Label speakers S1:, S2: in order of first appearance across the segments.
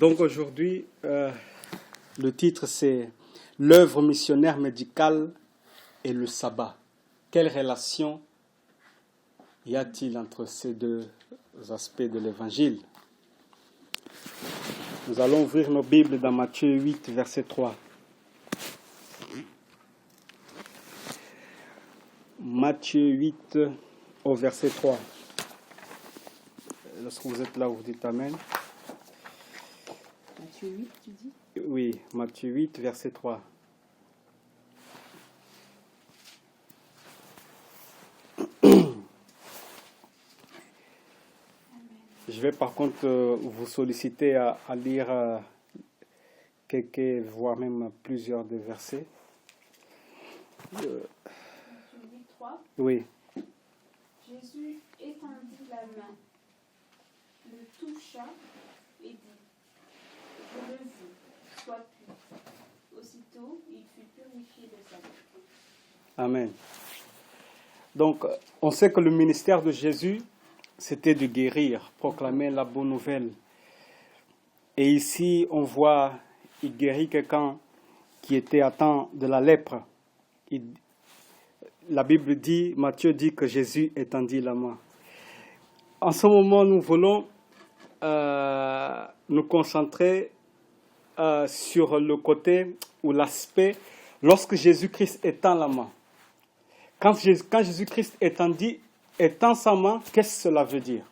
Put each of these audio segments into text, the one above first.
S1: Donc aujourd'hui, le titre c'est l'œuvre missionnaire médicale et le sabbat. Quelle relation y a-t-il entre ces deux aspects de l'évangile? Nous allons ouvrir nos Bibles dans Matthieu 8, verset 3. Matthieu 8, au verset 3. Lorsque vous êtes là, vous dites Amen.
S2: Matthieu 8, tu dis?
S1: Oui, Matthieu 8, verset 3. Je vais par contre vous solliciter à lire quelques, voire même plusieurs des versets.
S3: Matthieu 8, 3.
S1: Oui.
S3: Jésus étendit la main, le toucha et dit: Je le veux, sois pur. Aussitôt, il fut purifié de sa vie.
S1: Amen. Donc, on sait que le ministère de Jésus, c'était de guérir, proclamer la bonne nouvelle. Et ici, on voit, il guérit quelqu'un qui était atteint de la lèpre. La Bible dit, Matthieu dit que Jésus étendit la main. En ce moment, nous voulons nous concentrer sur le côté ou l'aspect lorsque Jésus-Christ étend la main. Quand Jésus-Christ étend sa main, qu'est-ce que cela veut dire?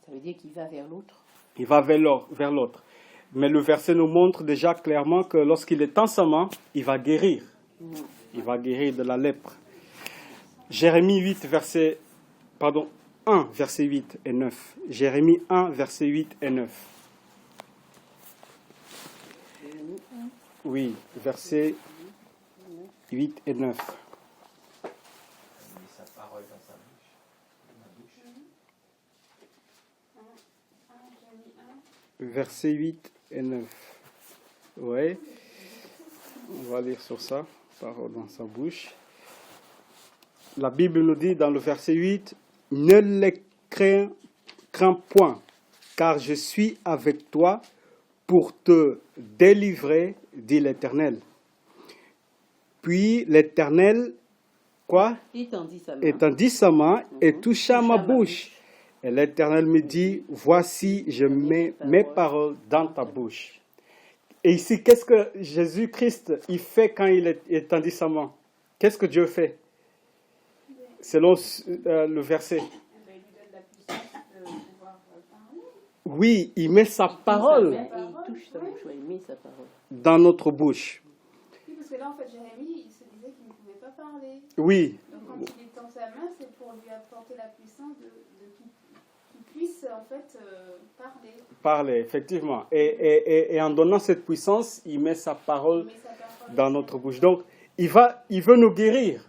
S2: Ça veut dire qu'il va vers l'autre.
S1: Il va vers l'autre. Mais le verset nous montre déjà clairement que lorsqu'il étend sa main, il va guérir. Il va guérir de la lèpre. Jérémie 1, verset 8 et 9. Jérémie 1, verset 8 et 9. Oui, verset 8 et 9. Verset 8 et 9. Oui. On va lire sur ça, parole dans sa bouche. La Bible nous dit dans le verset 8, « Ne les crains point, car je suis avec toi pour te délivrer, dit l'Éternel. » Puis l'Éternel, quoi? Étendit sa main et toucha ma bouche. Et l'Éternel me dit, voici, je mets mes paroles dans ta bouche. Et ici, qu'est-ce que Jésus-Christ il fait quand il étendit sa main? Qu'est-ce que Dieu fait? Selon le verset.
S3: Il lui donne la puissance de pouvoir parler.
S1: Oui, il met sa parole
S2: Il touche sa bouche, il met sa parole
S1: dans notre bouche.
S3: Oui, parce que là, en fait, Jérémie, il se disait qu'il ne pouvait pas parler.
S1: Oui.
S3: Donc, quand il étend sa main, c'est pour lui apporter la puissance qu'il puisse, en fait, parler.
S1: Parler, effectivement. Et en donnant cette puissance, il met sa parole dans notre bouche. Donc, il veut nous guérir,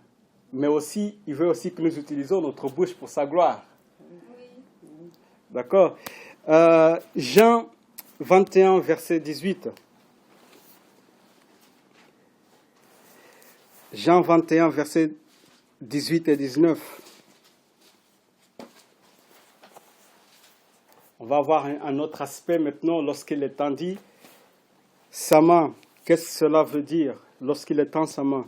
S1: mais aussi, il veut aussi que nous utilisions notre bouche pour sa gloire.
S3: Oui.
S1: D'accord? Jean 21, verset 18. Jean 21, verset 18 et 19. On va voir un autre aspect maintenant lorsqu'il étendit sa main. Qu'est-ce que cela veut dire lorsqu'il étend sa main?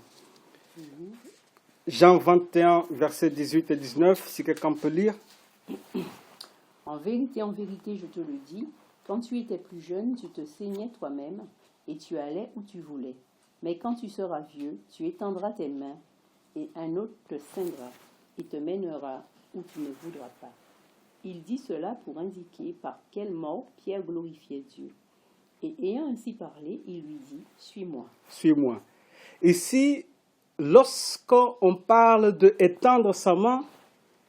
S1: Jean 21, verset 18 et 19, si quelqu'un peut lire.
S2: en vérité, je te le dis, quand tu étais plus jeune, tu te saignais toi-même et tu allais où tu voulais. Mais quand tu seras vieux, tu étendras tes mains et un autre te ceindra et te mènera où tu ne voudras pas. Il dit cela pour indiquer par quelle mort Pierre glorifiait Dieu. Et ayant ainsi parlé, il lui dit, suis-moi.
S1: Suis-moi. Ici, lorsqu'on parle de étendre sa main,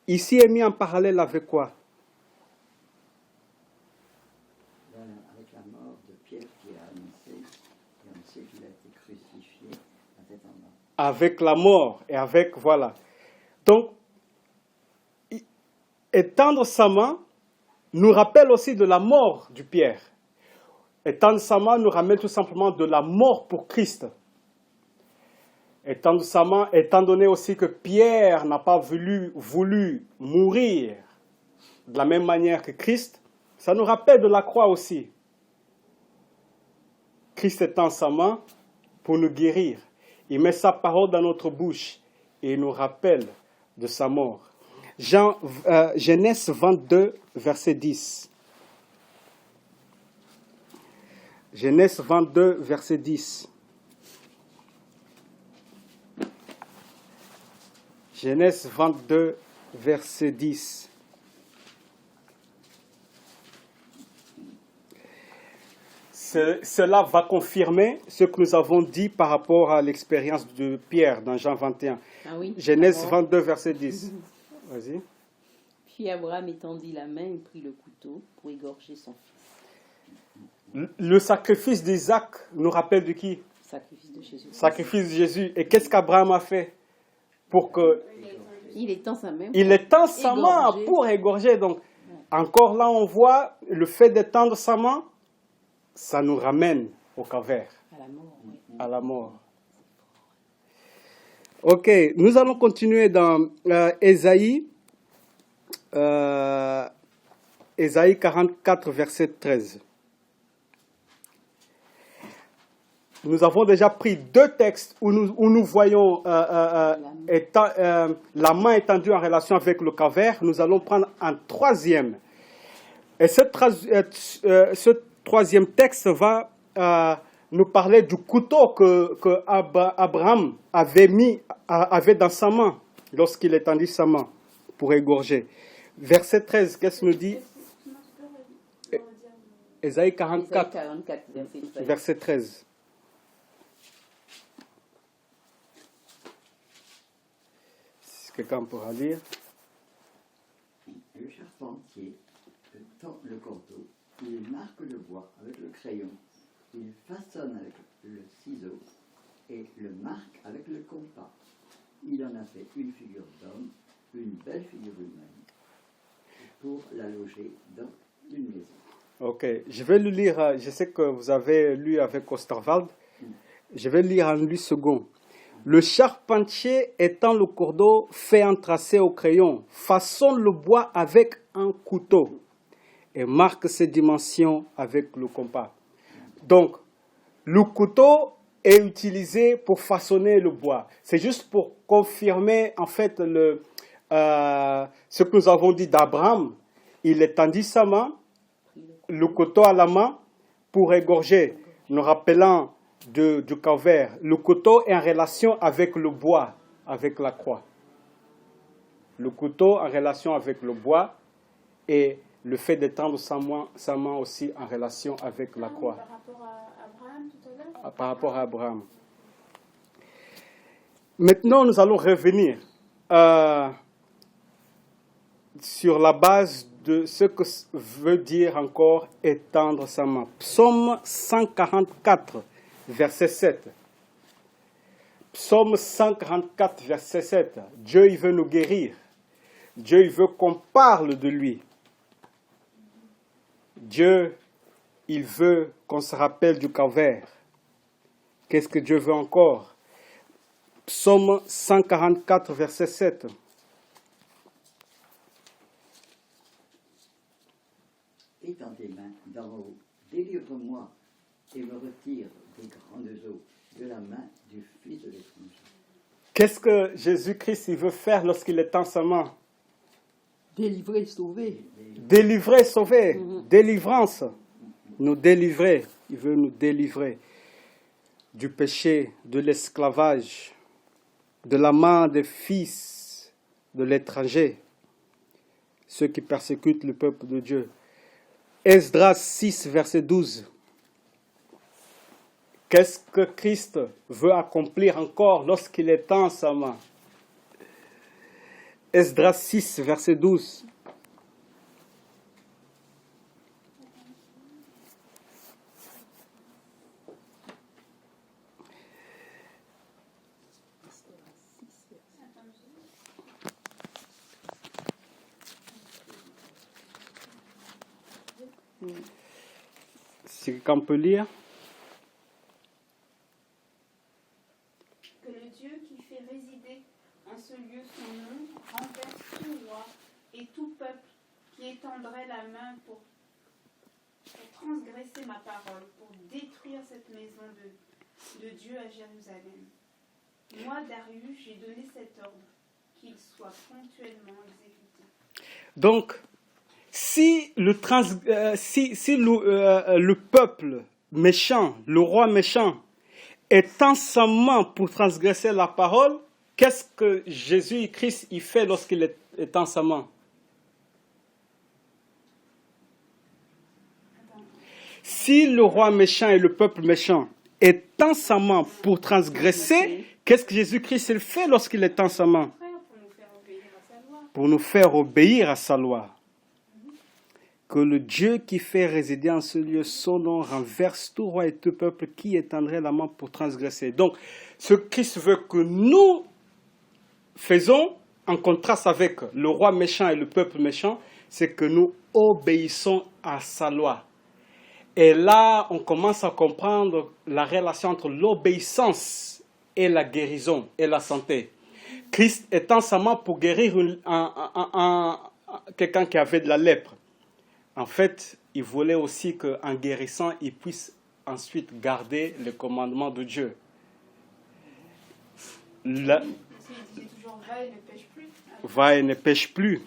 S1: ici est mis en parallèle avec quoi?
S4: Avec la mort de Pierre qui a annoncé qu'il a été crucifié la tête en bas.
S1: Avec la mort et avec, voilà. Donc, étendre sa main nous rappelle aussi de la mort du Pierre. Étendre sa main nous ramène tout simplement de la mort pour Christ. Étendre sa main, étant donné aussi que Pierre n'a pas voulu mourir de la même manière que Christ, ça nous rappelle de la croix aussi. Christ étend sa main pour nous guérir. Il met sa parole dans notre bouche et il nous rappelle de sa mort. Genèse 22, verset 10. Genèse 22, verset 10. Genèse 22, verset 10. Cela va confirmer ce que nous avons dit par rapport à l'expérience de Pierre dans Jean 21.
S2: Ah oui.
S1: Genèse 22, verset 10. Vas-y.
S2: Puis Abraham étendit la main et prit le couteau pour égorger son fils.
S1: Le sacrifice d'Isaac nous rappelle de qui?
S2: Sacrifice de Jésus.
S1: Sacrifice de Jésus. Et qu'est-ce qu'Abraham a fait pour que...
S2: Il étend sa main.
S1: Il étend sa main
S2: égorger.
S1: pour égorger. Donc, encore là, on voit le fait d'étendre sa main, ça nous ramène au calvaire,
S2: À la mort, oui.
S1: à la mort. Ok, nous allons continuer dans Ésaïe 44, verset 13. Nous avons déjà pris deux textes où nous voyons la main étendue en relation avec le calvaire. Nous allons prendre un troisième. Et ce troisième texte va nous parler du couteau que Abraham avait dans sa main lorsqu'il étendit sa main pour égorger. Verset 13, qu'est-ce qu'il nous dit? Ésaïe 44,
S2: Ésaïe 44, verset 13.
S1: verset 13. Si quelqu'un pourra lire.
S4: Le charpentier tend le cordeau, il marque le bois avec le crayon, il façonne avec le ciseau et le marque avec le compas. Il en a fait une figure d'homme, une belle figure humaine, pour la loger dans une maison.
S1: Ok, je vais le lire. Je sais que vous avez lu avec Osterwald. Je vais lire en 8 secondes. Le charpentier étend le cordeau, fait un tracé au crayon, façonne le bois avec un couteau et marque ses dimensions avec le compas. Donc, le couteau est utilisé pour façonner le bois. C'est juste pour confirmer en fait ce que nous avons dit d'Abraham. Il étendit sa main, le couteau à la main pour égorger, nous rappelant du calvaire. Le couteau est en relation avec le bois, avec la croix. Le couteau en relation avec le bois et le fait d'étendre sa main aussi en relation avec la croix.
S3: Par rapport à Abraham tout à l'heure.
S1: Par rapport à Abraham. Maintenant, nous allons revenir sur la base de ce que veut dire encore étendre sa main. Psaume 144, verset 7. Psaume 144, verset 7. Dieu, il veut nous guérir. Dieu, il veut qu'on parle de lui. Dieu, il veut qu'on se rappelle du calvaire. Qu'est-ce que Dieu veut encore? Psaume 144, verset 7.
S4: Étends tes mains d'en haut, délivre-moi et me retire des grandes eaux de la main du fils de l'étranger.
S1: Qu'est-ce que Jésus-Christ il veut faire lorsqu'il étend sa main?
S2: Délivrer, sauver.
S1: Délivrer, sauver. Délivrance. Nous délivrer. Il veut nous délivrer du péché, de l'esclavage, de la main des fils de l'étranger, ceux qui persécutent le peuple de Dieu. Esdras 6, verset 12. Qu'est-ce que Christ veut accomplir encore lorsqu'il étend sa main? Esdras 6, verset 12. Si quelqu'un peut lire.
S3: Que le Dieu qui fait résider en ce lieu son nom renverse tout roi et tout peuple qui étendrait la main pour pour transgresser ma parole, pour détruire cette maison de Dieu à Jérusalem. Moi, Darius, j'ai donné cet ordre, qu'il soit ponctuellement exécuté.
S1: Donc, si le peuple méchant, le roi méchant, est ensemble pour transgresser la parole, qu'est-ce que Jésus-Christ il fait lorsqu'il est ensemble? Si le roi méchant et le peuple méchant est ensemble pour transgresser, qu'est-ce que Jésus-Christ il fait lorsqu'il est ensemble? Pour nous faire obéir à sa loi. Que le Dieu qui fait résider en ce lieu son nom renverse tout roi et tout peuple qui étendrait la main pour transgresser. Donc, ce que Christ veut que nous faisons, en contraste avec le roi méchant et le peuple méchant, c'est que nous obéissons à sa loi. Et là, on commence à comprendre la relation entre l'obéissance et la guérison et la santé. Christ est ensemble pour guérir quelqu'un qui avait de la lèpre. En fait, il voulait aussi qu'en guérissant, il puisse ensuite garder le commandement de Dieu.
S3: Il disait toujours va et ne pêche plus.
S1: Va et ne pêche plus.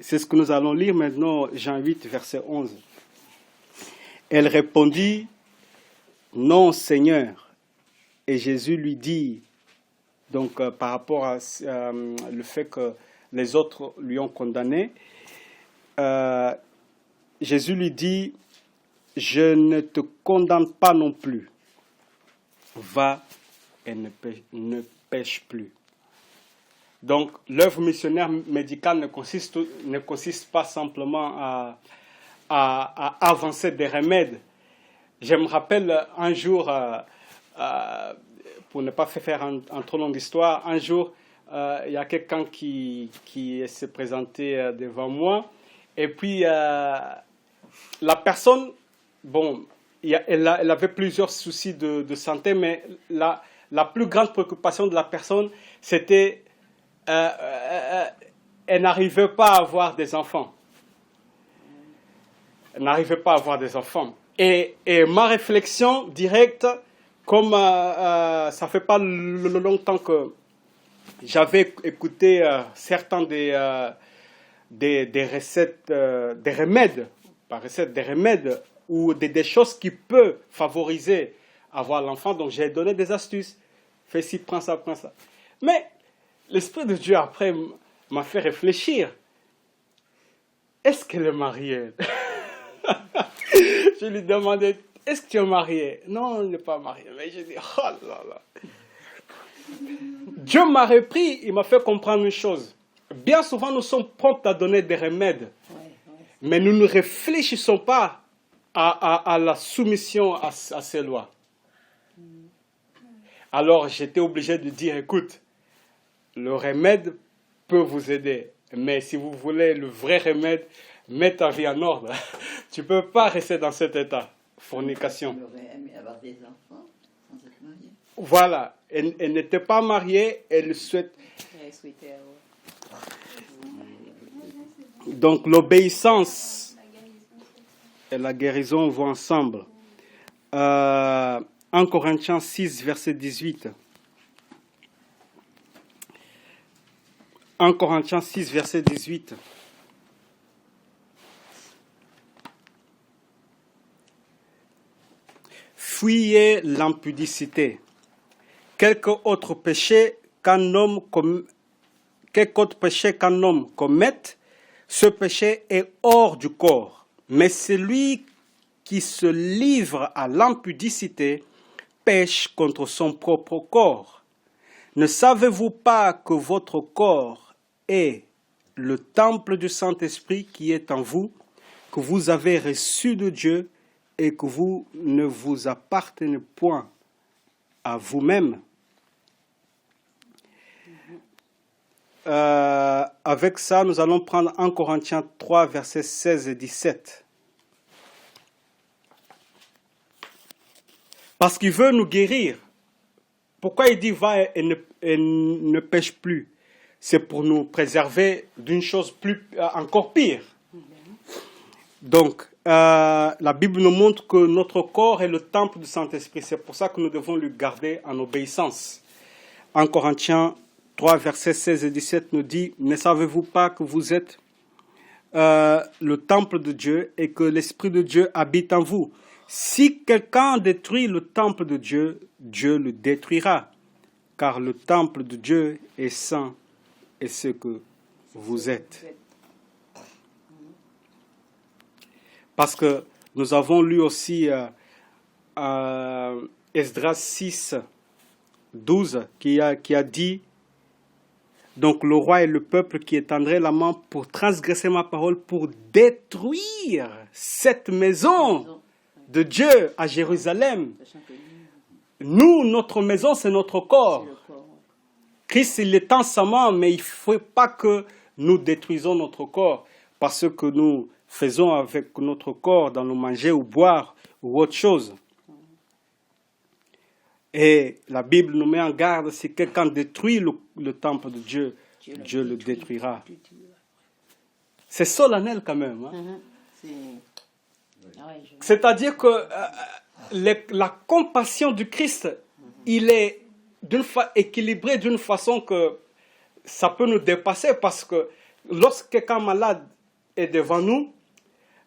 S1: C'est ce que nous allons lire maintenant, Jean 8, verset 11. Elle répondit, non, Seigneur. Et Jésus lui dit, donc par rapport à le fait que les autres lui ont condamné, Jésus lui dit, je ne te condamne pas non plus. Va et ne pêche plus. Donc, l'œuvre missionnaire médicale ne consiste pas simplement à avancer des remèdes. Je me rappelle un jour, pour ne pas faire une trop longue histoire, un jour, il y a quelqu'un qui s'est présenté devant moi, et puis la personne, bon, elle avait plusieurs soucis de santé, mais la plus grande préoccupation de la personne, c'était elle n'arrivait pas à avoir des enfants. Elle n'arrivait pas à avoir des enfants. Et ma réflexion directe, comme ça fait pas longtemps que j'avais écouté certains des recettes, des remèdes, pas recettes, des remèdes ou des choses qui peuvent favoriser avoir l'enfant. Donc j'ai donné des astuces. Fais ci, prends ça, prends ça. Mais l'Esprit de Dieu après m'a fait réfléchir. Est-ce qu'elle est mariée? Je lui demandais, est-ce que tu es marié? Non, il n'est pas marié. Mais je dis, oh là là. Dieu m'a repris, il m'a fait comprendre une chose. Bien souvent, nous sommes prompts à donner des remèdes. Mais nous ne réfléchissons pas à la soumission à ces lois. Alors, j'étais obligé de dire, écoute, le remède peut vous aider. Mais si vous voulez le vrai remède, mets ta vie en ordre. Tu ne peux pas rester dans cet état. Fornication.
S4: Elle aurait aimé avoir des enfants sans être mariée.
S1: Voilà. Elle n'était pas mariée, elle souhaitait. Donc l'obéissance et la guérison vont ensemble. 1 Corinthiens 6, verset 18. 1 Corinthiens 6, verset 18. Fuyez l'impudicité. Quelque autre péché qu'un homme commette, ce péché est hors du corps. Mais celui qui se livre à l'impudicité pêche contre son propre corps. Ne savez-vous pas que votre corps est le temple du Saint-Esprit qui est en vous, que vous avez reçu de Dieu et que vous ne vous appartenez point à vous-même? Avec ça, nous allons prendre 1 Corinthiens 3, versets 16 et 17. Parce qu'il veut nous guérir. Pourquoi il dit va et ne pêche plus? C'est pour nous préserver d'une chose encore pire. Donc, la Bible nous montre que notre corps est le temple du Saint-Esprit. C'est pour ça que nous devons le garder en obéissance. En Corinthiens 3, versets 16 et 17 nous dit « Ne savez-vous pas que vous êtes le temple de Dieu et que l'Esprit de Dieu habite en vous. Si quelqu'un détruit le temple de Dieu, Dieu le détruira, car le temple de Dieu est saint et ce que vous êtes. » Parce que nous avons lu aussi Esdras 6, 12, qui a dit « Donc le roi et le peuple qui étendraient la main pour transgresser ma parole, pour détruire cette maison de Dieu à Jérusalem. » Nous, notre maison, c'est notre corps. Christ, il étend sa main, mais il ne faut pas que nous détruisons notre corps parce que nous faisons avec notre corps dans le manger ou boire ou autre chose. Et la Bible nous met en garde, si quelqu'un détruit le temple de Dieu, Dieu le détruira. C'est solennel quand même. Hein? C'est-à-dire que la compassion du Christ, il est équilibré d'une façon que ça peut nous dépasser parce que lorsque quelqu'un malade est devant nous,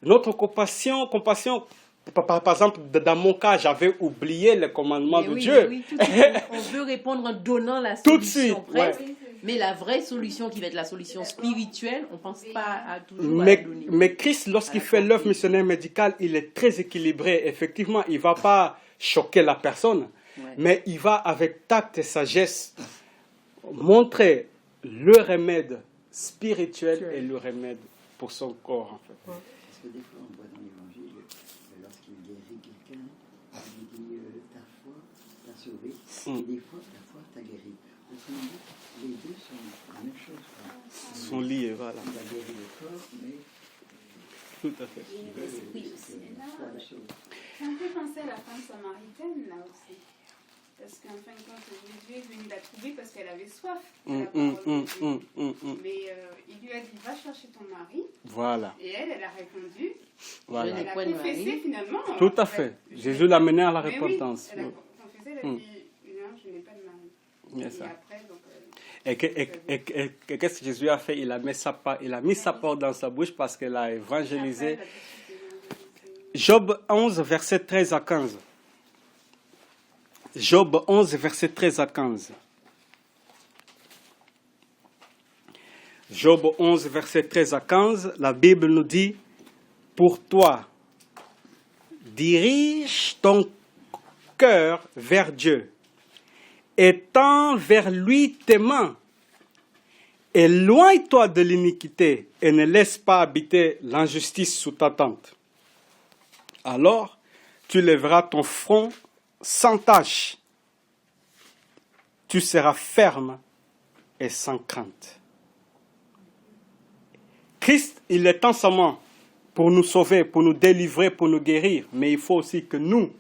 S1: notre compassion, par exemple, dans mon cas, j'avais oublié les commandements de Dieu.
S5: Oui, tout de suite. On veut répondre en donnant la solution
S1: tout de suite,
S5: presque,
S1: ouais.
S5: Mais la vraie solution qui va être la solution spirituelle, on ne pense pas à toujours à la donner.
S1: Mais Christ, lorsqu'il fait l'œuvre missionnaire médicale, il est très équilibré. Effectivement, il ne va pas choquer la personne, mais il va avec tact et sagesse montrer le remède spirituel et le remède pour son corps. En fait.
S4: Parce que des fois, on voit dans l'Évangile, lorsqu'il guérit quelqu'un, il dit ta foi t'a sauvé, et des fois, ta foi t'a guéri. Autrement dit, les deux sont la même chose.
S1: Ils sont liés, voilà.
S4: Il a guéri le corps, mais
S1: tout à fait.
S4: c'est la même chose.
S3: Ça me fait penser à la femme samaritaine, là aussi. Parce qu'en fin de compte, Jésus est venu la trouver parce qu'elle avait soif de la parole de Dieu. Mais il lui a dit, va chercher ton mari.
S1: Voilà.
S3: Et elle a répondu.
S1: Voilà.
S3: Elle a confessé finalement.
S1: Tout à fait. Jésus l'a menée à la repentance.
S3: Oui, elle a confessé, elle a dit, non, je n'ai pas de mari.
S1: Yes,
S3: Et après, donc...
S1: Et qu'est-ce que Jésus a fait? Il a mis sa parole dans sa bouche parce qu'elle a évangélisé. Job 11, verset 13 à 15. Job 11, verset 13 à 15. Job 11, verset 13 à 15, la Bible nous dit, pour toi, dirige ton cœur vers Dieu, étends vers lui tes mains, éloigne-toi de l'iniquité et ne laisse pas habiter l'injustice sous ta tente. Alors, tu lèveras ton front sans tache, tu seras ferme et sans crainte. Christ, il étend sa main pour nous sauver, pour nous délivrer, pour nous guérir, mais il faut aussi que nous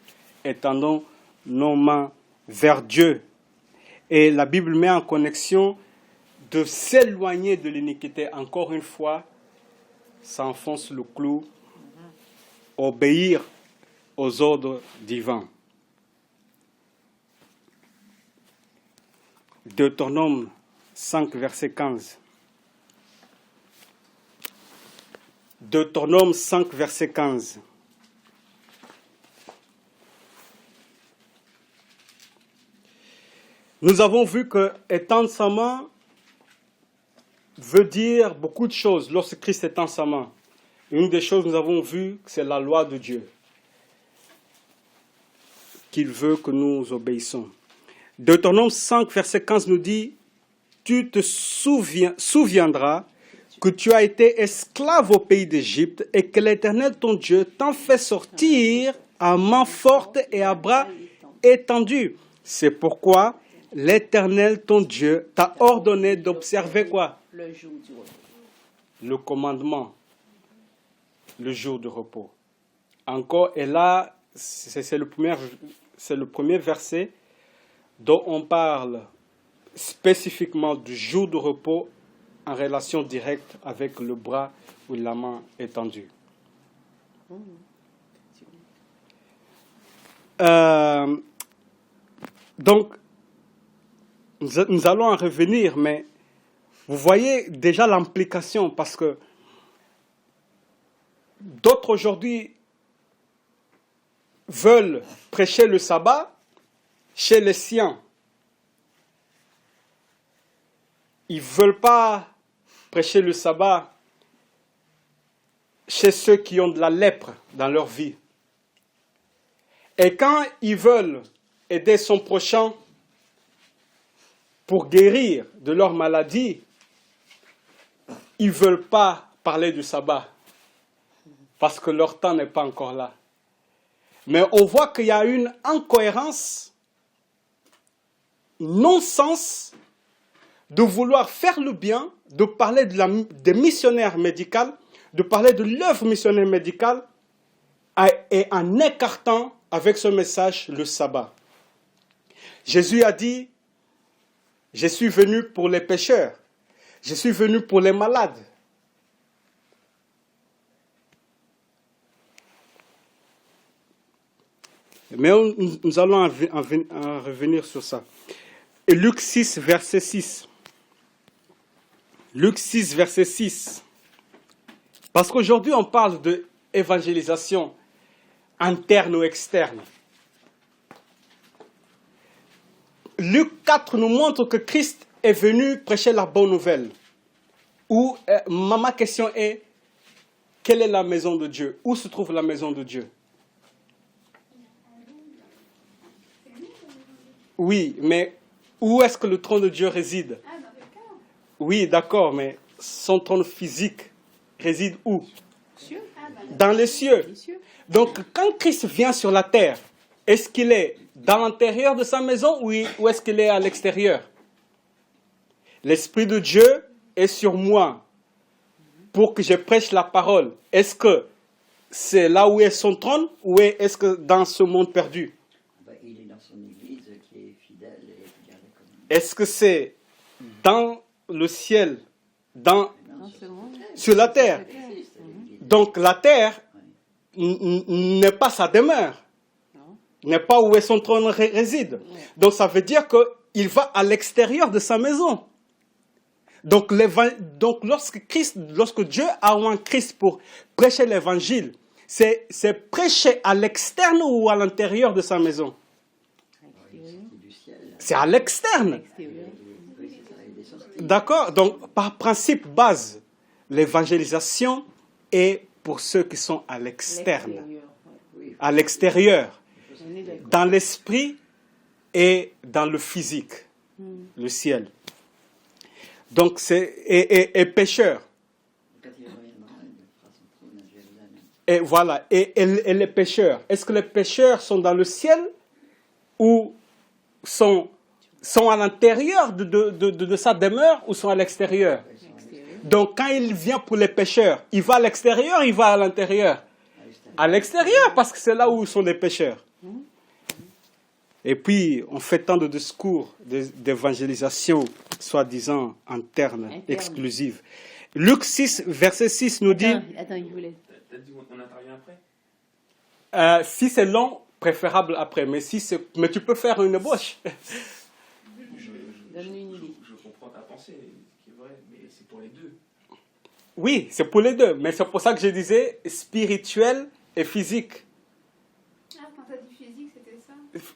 S1: étendons nos mains vers Dieu. Et la Bible met en connexion de s'éloigner de l'iniquité. Encore une fois, ça enfonce le clou, obéir aux ordres divins. Deutéronome 5, verset 15. Deutéronome 5, verset 15. Nous avons vu que étendre sa main veut dire beaucoup de choses lorsque Christ étend sa main. Une des choses que nous avons vues, c'est la loi de Dieu, qu'il veut que nous obéissons. Deutéronome 5, verset 15 nous dit, tu te souviendras que tu as été esclave au pays d'Égypte et que l'Éternel ton Dieu t'en fait sortir à main forte et à bras étendus. C'est pourquoi l'Éternel ton Dieu t'a ordonné d'observer quoi?
S5: Le jour du repos.
S1: Le commandement, le jour de repos. Encore, et là, c'est le premier verset dont on parle spécifiquement du jour de repos en relation directe avec le bras ou la main étendue. Donc, nous allons en revenir, mais vous voyez déjà l'implication, parce que d'autres aujourd'hui veulent prêcher le sabbat chez les siens. Ils ne veulent pas prêcher le sabbat chez ceux qui ont de la lèpre dans leur vie. Et quand ils veulent aider son prochain pour guérir de leur maladie, ils ne veulent pas parler du sabbat parce que leur temps n'est pas encore là. Mais on voit qu'il y a une incohérence, non-sens de vouloir faire le bien, de parler des missionnaires médicaux, de parler de l'œuvre missionnaire médicale et en écartant avec ce message le sabbat. Jésus a dit, je suis venu pour les pécheurs, je suis venu pour les malades. Mais nous allons en revenir sur ça. Et Luc 6, verset 6. Luc 6, verset 6. Parce qu'aujourd'hui, on parle d'évangélisation interne ou externe. Luc 4 nous montre que Christ est venu prêcher la bonne nouvelle. Ma question est, quelle est la maison de Dieu? Où se trouve la maison de Dieu? Oui, mais où est-ce que le trône de Dieu réside?
S3: Ah, dans le cœur.
S1: Oui, d'accord, mais son trône physique réside où?
S5: Cieux.
S1: Dans les cieux.
S5: Les cieux.
S1: Donc, quand Christ vient sur la terre, est-ce qu'il est dans l'intérieur de sa maison ou est-ce qu'il est à l'extérieur? L'Esprit de Dieu est sur moi pour que je prêche la parole. Est-ce que c'est là où est son trône ou est-ce que dans ce monde perdu?
S4: Il est dans son église qui est fidèle et qui garde comme...
S1: Est-ce que c'est dans le ciel, sur la terre? Donc la terre n'est pas sa demeure, n'est pas où est son trône réside. Donc ça veut dire qu'il va à l'extérieur de sa maison. Donc lorsque Dieu a oint Christ pour prêcher l'évangile, c'est prêcher à l'externe ou à l'intérieur de sa maison? C'est à l'externe. D'accord? Donc, par principe base, l'évangélisation est pour ceux qui sont à l'externe, à l'extérieur, dans l'esprit et dans le physique, le ciel. Donc, et pécheur. Et voilà, et les pécheurs. Est-ce que les pécheurs sont dans le ciel ou sont à l'intérieur de sa demeure ou sont à l'extérieur? Donc quand il vient pour les pécheurs, il va à l'extérieur, il va à l'intérieur? À l'extérieur, parce que c'est là où sont les pécheurs. Et puis, on fait tant de discours d'évangélisation, soi-disant interne, exclusive. Luc 6, verset 6 nous dit...
S2: Attends, il voulait...
S6: T'as dit on intervient après?
S1: Si c'est long, préférable après. Mais tu peux faire une ébauche.
S2: Donne-lui une idée.
S6: Je comprends ta pensée, qui est vraie, mais c'est pour les deux.
S1: Oui, c'est pour les deux. Mais c'est pour ça que je disais spirituel et physique.
S3: Ah, quand t'as dit physique, c'était ça?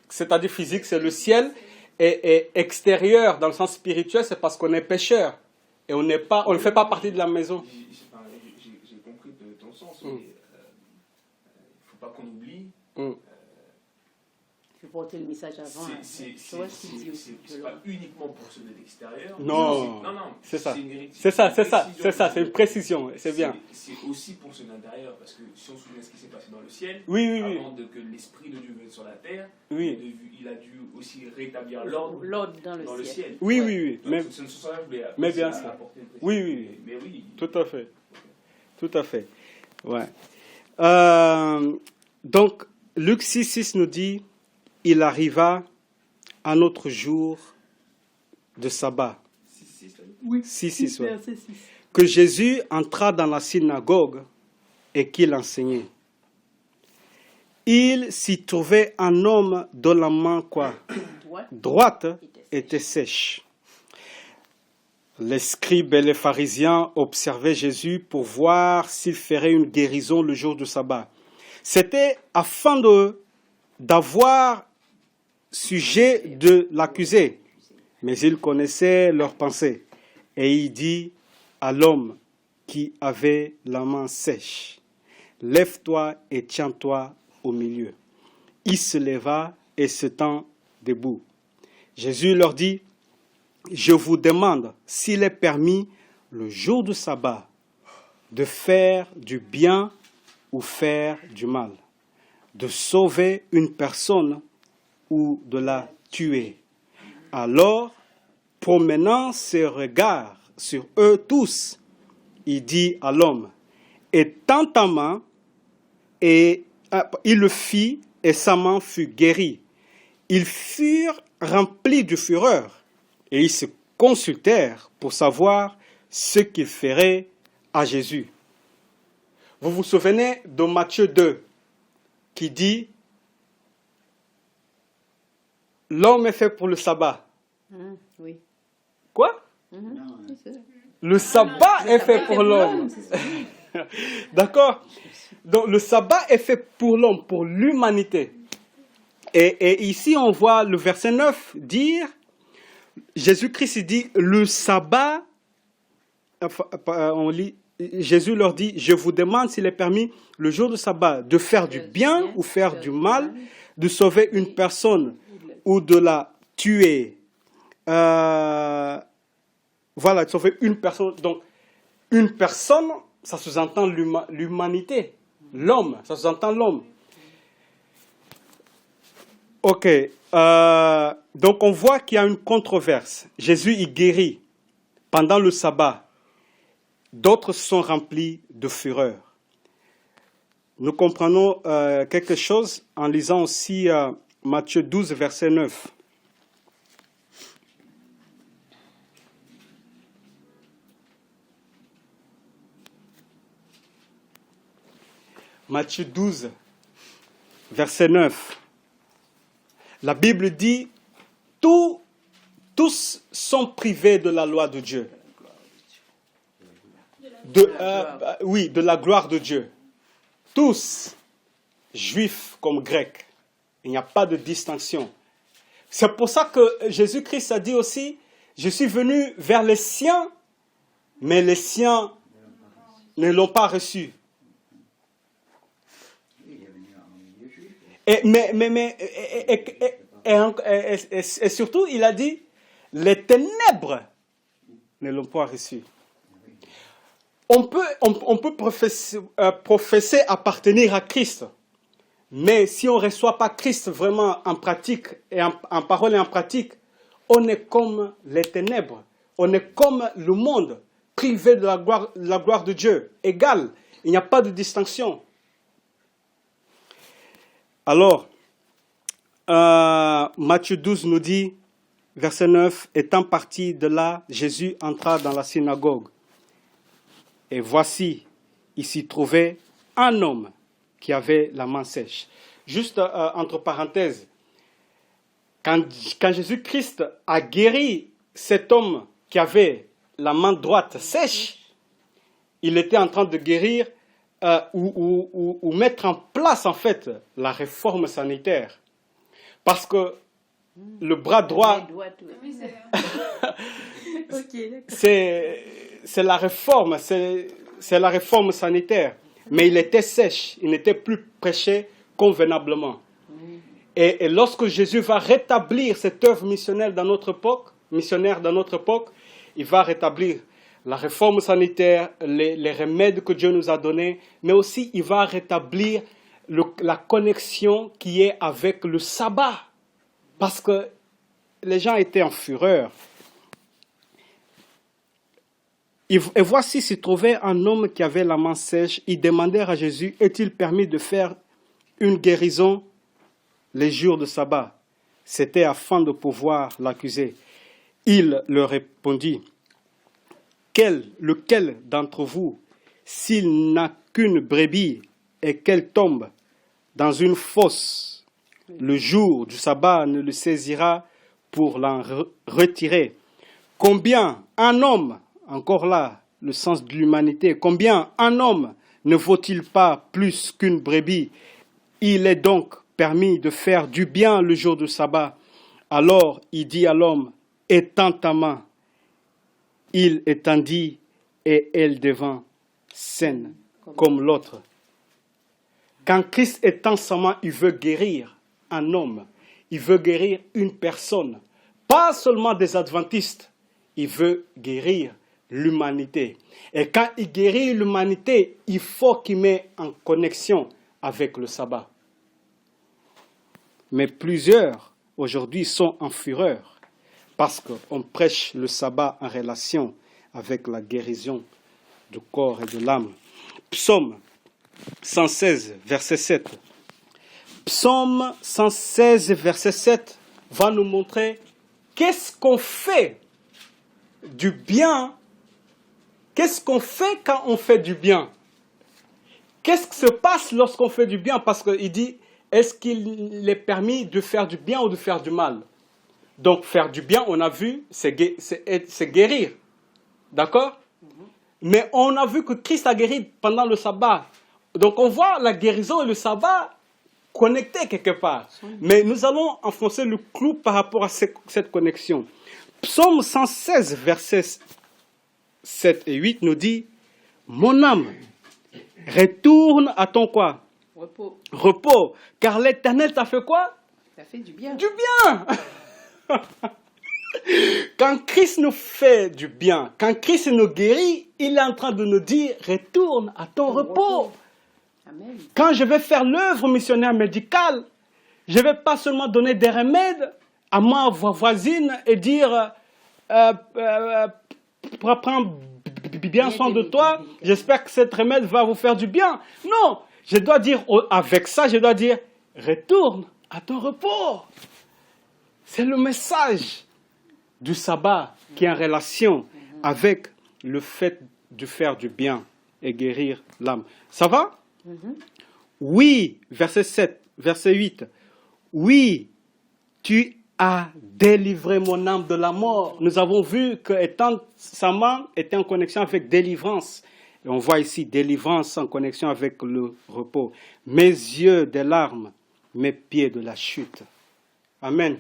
S1: C'est-à-dire physique, c'est le ciel. Et extérieur, dans le sens spirituel, c'est parce qu'on est pécheur. Et on ne fait pas partie de la maison.
S6: J'ai compris de ton sens, mais il ne faut pas qu'on oublie.
S2: Je vais porter le message avant.
S6: C'est pas uniquement pour ceux de l'extérieur.
S1: Non, c'est ça. C'est une précision, c'est bien.
S6: C'est aussi pour ceux de l'intérieur, parce que si on se souvient de ce qui s'est passé dans le ciel,
S1: oui.
S6: avant que l'Esprit de Dieu vienne sur la terre,
S1: oui.
S6: il a dû aussi rétablir l'ordre
S2: dans le ciel.
S1: Oui.
S6: Donc, c'est ce sens-là que je voulais
S1: mais bien sûr.
S6: apporter une précision.
S1: Oui.
S6: Mais oui.
S1: Tout à fait. Ouais. Donc, Luc 6 nous dit, il arriva un autre jour de sabbat. 6, ouais. Que Jésus entra dans la synagogue et qu'il enseignait. il s'y trouvait un homme dont la main quoi, droite était sèche. Les scribes et les pharisiens observaient Jésus pour voir s'il ferait une guérison le jour du sabbat. C'était afin d'avoir sujet de l'accuser. Mais il connaissait leurs pensées. Et il dit à l'homme qui avait la main sèche, « Lève-toi et tiens-toi au milieu. » Il se leva et se tint debout. Jésus leur dit, « Je vous demande s'il est permis le jour du sabbat de faire du bien ou faire du mal, de sauver une personne ou de la tuer. » Alors, promenant ses regards sur eux tous, il dit à l'homme, « Étends ta main, et il le fit, et sa main fut guérie. Ils furent remplis de fureur, et ils se consultèrent pour savoir ce qu'ils feraient à Jésus. Vous vous souvenez de Matthieu 2, qui dit, « L'homme est fait pour le sabbat. »
S2: Oui.
S1: Quoi?
S4: Non,
S1: Le sabbat est fait pour l'homme. D'accord? Donc le sabbat est fait pour l'homme, pour l'humanité. Et ici on voit le verset 9 dire, Jésus-Christ dit, le sabbat, on lit, Jésus leur dit, je vous demande s'il est permis le jour du sabbat de faire du bien ou faire du mal, de sauver une personne ou de la tuer. Voilà, de sauver une personne. Donc, une personne, ça sous-entend l'humanité, l'homme, ça sous-entend l'homme. Ok, donc on voit qu'il y a une controverse. Jésus, il guérit pendant le sabbat. D'autres sont remplis de fureur. Nous comprenons quelque chose en lisant aussi Matthieu 12, verset 9. Matthieu 12, verset 9. La Bible dit, tous sont privés de la loi de Dieu. De la gloire de Dieu. Tous, juifs comme grecs. Il n'y a pas de distinction. C'est pour ça que Jésus-Christ a dit aussi, je suis venu vers les siens, mais les siens ne l'ont pas reçu. Et surtout, il a dit, les ténèbres ne l'ont pas reçu. On peut professer appartenir à Christ, mais si on ne reçoit pas Christ vraiment en pratique, et en parole et en pratique, on est comme les ténèbres, on est comme le monde, privé de la gloire de Dieu, égal, il n'y a pas de distinction. Alors, Matthieu 12 nous dit, verset 9, étant parti de là, Jésus entra dans la synagogue. Et voici, il s'y trouvait un homme qui avait la main sèche. Juste entre parenthèses, quand Jésus-Christ a guéri cet homme qui avait la main droite sèche, il était en train de guérir ou mettre en place en fait la réforme sanitaire. Parce que le bras droit, c'est la réforme, c'est la réforme sanitaire. Mais il était sèche, il n'était plus prêché convenablement. Et lorsque Jésus va rétablir cette œuvre missionnaire dans notre époque, il va rétablir la réforme sanitaire, les remèdes que Dieu nous a donnés, mais aussi il va rétablir la connexion qui est avec le sabbat. Parce que les gens étaient en fureur. Et voici s'y trouvait un homme qui avait la main sèche. Ils demandèrent à Jésus, est-il permis de faire une guérison les jours de sabbat? C'était afin de pouvoir l'accuser. Il leur répondit, lequel d'entre vous, s'il n'a qu'une brebis et qu'elle tombe dans une fosse le jour du sabbat ne le saisira pour l'en retirer. Combien un homme, encore là, le sens de l'humanité, combien un homme ne vaut-il pas plus qu'une brebis? Il est donc permis de faire du bien le jour du sabbat. Alors il dit à l'homme, étends ta main. Il étendit et elle devint saine comme l'autre. Quand Christ étend sa main, il veut guérir un homme. Il veut guérir une personne. Pas seulement des adventistes. Il veut guérir l'humanité. Et quand il guérit l'humanité, il faut qu'il mette en connexion avec le sabbat. Mais plusieurs, aujourd'hui, sont en fureur parce qu'on prêche le sabbat en relation avec la guérison du corps et de l'âme. Psaume 116, verset 7. Psaume 116, verset 7 va nous montrer qu'est-ce qu'on fait du bien. Qu'est-ce qu'on fait quand on fait du bien? Qu'est-ce qui se passe lorsqu'on fait du bien? Parce qu'il dit, est-ce qu'il est permis de faire du bien ou de faire du mal? Donc faire du bien, on a vu, c'est guérir. D'accord? Mais on a vu que Christ a guéri pendant le sabbat. Donc on voit la guérison et le sabbat connectés quelque part. Mais nous allons enfoncer le clou par rapport à cette connexion. Psaume 116, versets 7 et 8 nous dit, mon âme, retourne à ton quoi?
S2: Repos.
S1: Repos. Car l'Éternel t'a fait quoi?
S2: Ça fait du bien.
S1: Du bien. Quand Christ nous fait du bien, quand Christ nous guérit, il est en train de nous dire, retourne à ton repos.
S2: Amen.
S1: Quand je vais faire l'œuvre missionnaire médicale, je ne vais pas seulement donner des remèdes à ma voisine et dire, pour prendre bien soin de toi, j'espère que cet remède va vous faire du bien. Non, je dois dire, avec ça, je dois dire, retourne à ton repos. C'est le message du sabbat qui est en relation avec le fait de faire du bien et guérir l'âme. Ça va? Oui, verset 7, verset 8. Oui, tu as délivré mon âme de la mort. Nous avons vu que sa main était en connexion avec délivrance. Et on voit ici délivrance en connexion avec le repos. Mes yeux des larmes, mes pieds de la chute. Amen.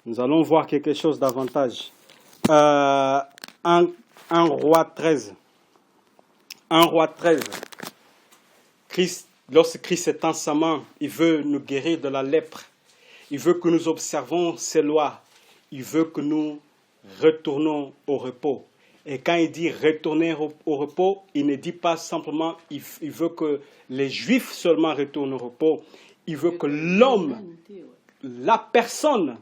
S1: Nous allons voir quelque chose davantage. 1 Roi 13. 1 Roi 13. Lorsque Christ étend sa main, il veut nous guérir de la lèpre. Il veut que nous observons ses lois. Il veut que nous retournons au repos. Et quand il dit retourner au repos, il ne dit pas simplement il veut que les Juifs seulement retournent au repos. Il veut que l'homme, la personne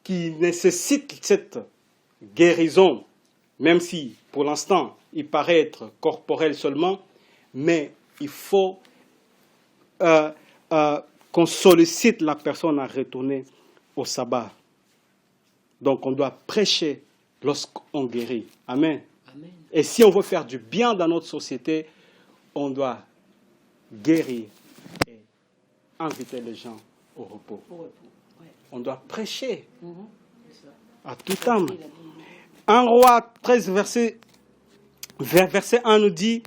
S1: qui nécessite cette guérison, même si pour l'instant il paraît être corporel seulement, mais il faut qu'on sollicite la personne à retourner au sabbat. Donc on doit prêcher lorsqu'on guérit. Amen.
S5: Amen.
S1: Et si on veut faire du bien dans notre société, on doit guérir et inviter les gens au repos.
S5: Au repos. Ouais.
S1: On doit prêcher
S5: C'est ça.
S1: à toute âme. 1 Roi 13, verset 1 nous dit,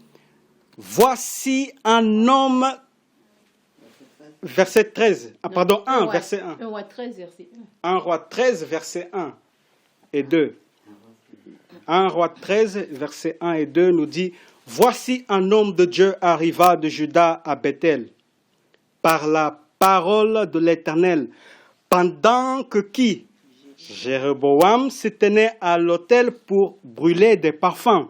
S1: voici un homme, verset 13, pardon, 1, verset 1.
S2: 1 Roi 13, verset
S1: 1 Roi 13, verset 1 et 2. 1 Roi 13, verset 1 et 2 nous dit, voici un homme de Dieu arriva de Juda à Bethel, par la parole de l'Éternel, pendant que qui? Jéroboam se tenait à l'autel pour brûler des parfums.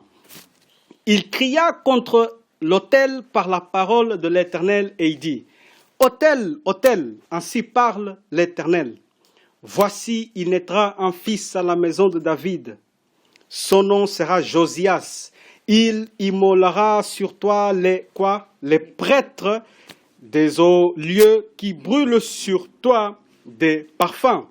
S1: Il cria contre l'autel par la parole de l'Éternel et il dit, autel, autel, ainsi parle l'Éternel. Voici, il naîtra un fils à la maison de David. Son nom sera Josias. Il immolera sur toi les prêtres des lieux qui brûlent sur toi des parfums.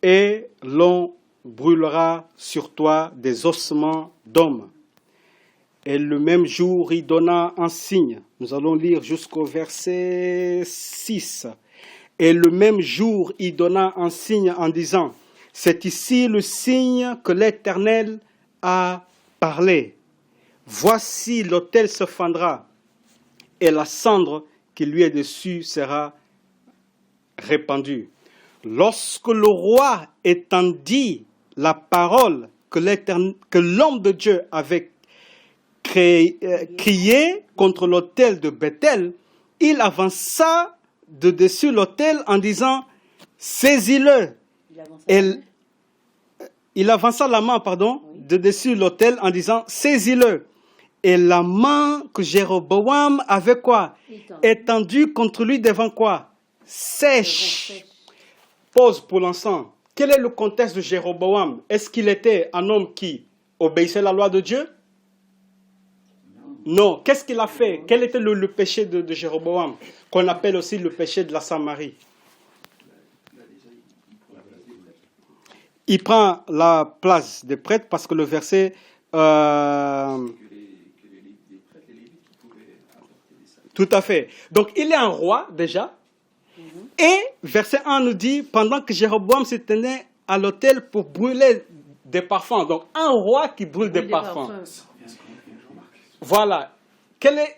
S1: Et l'on brûlera sur toi des ossements d'hommes. Et le même jour, il donna un signe. Nous allons lire jusqu'au verset 6. Et le même jour, il donna un signe en disant, c'est ici le signe que l'Éternel a parlé. Voici l'autel se fendra et la cendre qui lui est dessus sera répandue. Lorsque le roi étendit la parole que l'homme de Dieu avait crié contre l'autel de Bethel, il avança de dessus l'autel en disant « Saisis-le ». Il avança la main, de dessus l'autel en disant « Saisis-le ». Et la main que Jéroboam avait quoi? Étendue contre lui devant quoi? Sèche. Pause pour l'instant. Quel est le contexte de Jéroboam? Est-ce qu'il était un homme qui obéissait à la loi de Dieu? Non. Qu'est-ce qu'il a fait? Quel était le péché de Jéroboam, qu'on appelle aussi le péché de la Samarie? Il prend la place des prêtres parce que le verset... Tout à fait. Donc, il est un roi, déjà. Et, verset 1 nous dit, pendant que Jéroboam se tenait à l'autel pour brûler des parfums. Donc, un roi qui brûle des parfums. Voilà.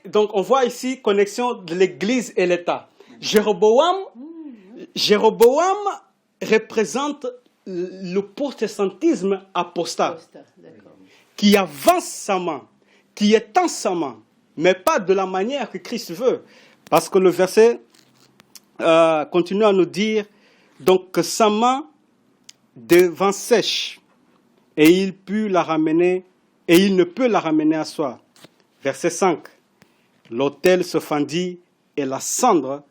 S1: Donc, on voit ici, connexion de l'Église et l'État. Jéroboam représente le protestantisme apostat. Qui avance sa main, qui étend sa main, mais pas de la manière que Christ veut. Parce que le verset continue à nous dire donc que sa main devint sèche et il ne peut la ramener à soi. Verset 5. L'autel se fendit et la cendre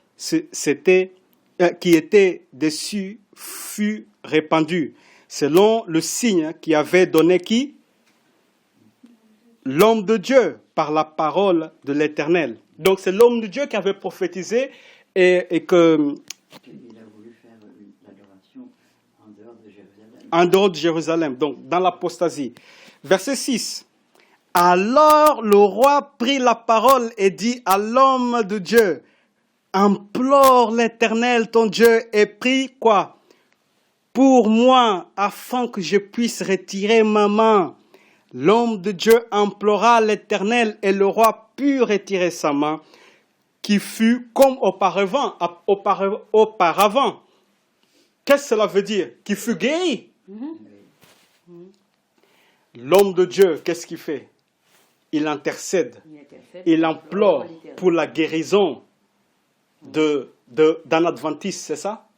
S1: qui était dessus fut répandue, selon le signe qui avait donné qui? L'homme de Dieu, par la parole de l'Éternel. Donc c'est l'homme de Dieu qui avait prophétisé et que...
S4: Il a voulu faire l'adoration en dehors de Jérusalem.
S1: En dehors de Jérusalem, donc dans l'apostasie. Verset 6. Alors le roi prit la parole et dit à l'homme de Dieu, implore l'Éternel ton Dieu et prie quoi? Pour moi, afin que je puisse retirer ma main. L'homme de Dieu implora l'Éternel et le roi put retirer sa main, qui fut comme auparavant. Qu'est-ce que cela veut dire? Qui fut guéri. L'homme de Dieu, qu'est-ce qu'il fait? Il intercède. Il implore pour la guérison d'un adventiste, c'est ça?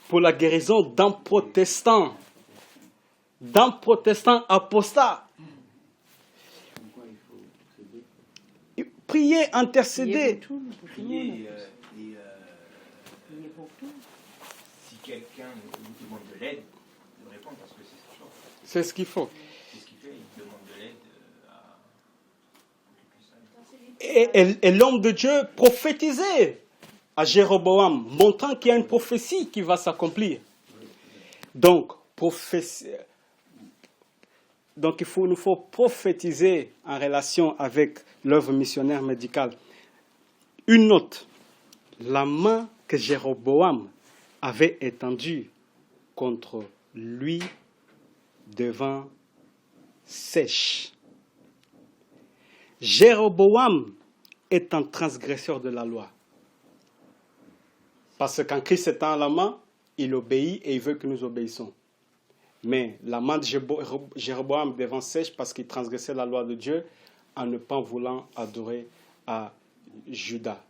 S1: Pour la guérison d'un protestant apostat. Prier, intercéder.
S6: Prier si quelqu'un nous demande de l'aide, de répondre parce que c'est ce qu'il faut.
S1: C'est ce qu'il faut.
S6: C'est ce qu'il fait, il demande de l'aide à qu'il puisse aller.
S1: Et l'homme de Dieu prophétisait à Jéroboam, montrant qu'il y a une prophétie qui va s'accomplir. Donc, il nous faut prophétiser en relation avec l'œuvre missionnaire médicale. Une note, la main que Jéroboam avait étendue contre lui devint sèche. Jéroboam est un transgresseur de la loi. Parce que quand Christ étend la main, il obéit et il veut que nous obéissons. Mais la main de Jéroboam devint sèche parce qu'il transgressait la loi de Dieu en ne pas voulant adorer à Juda.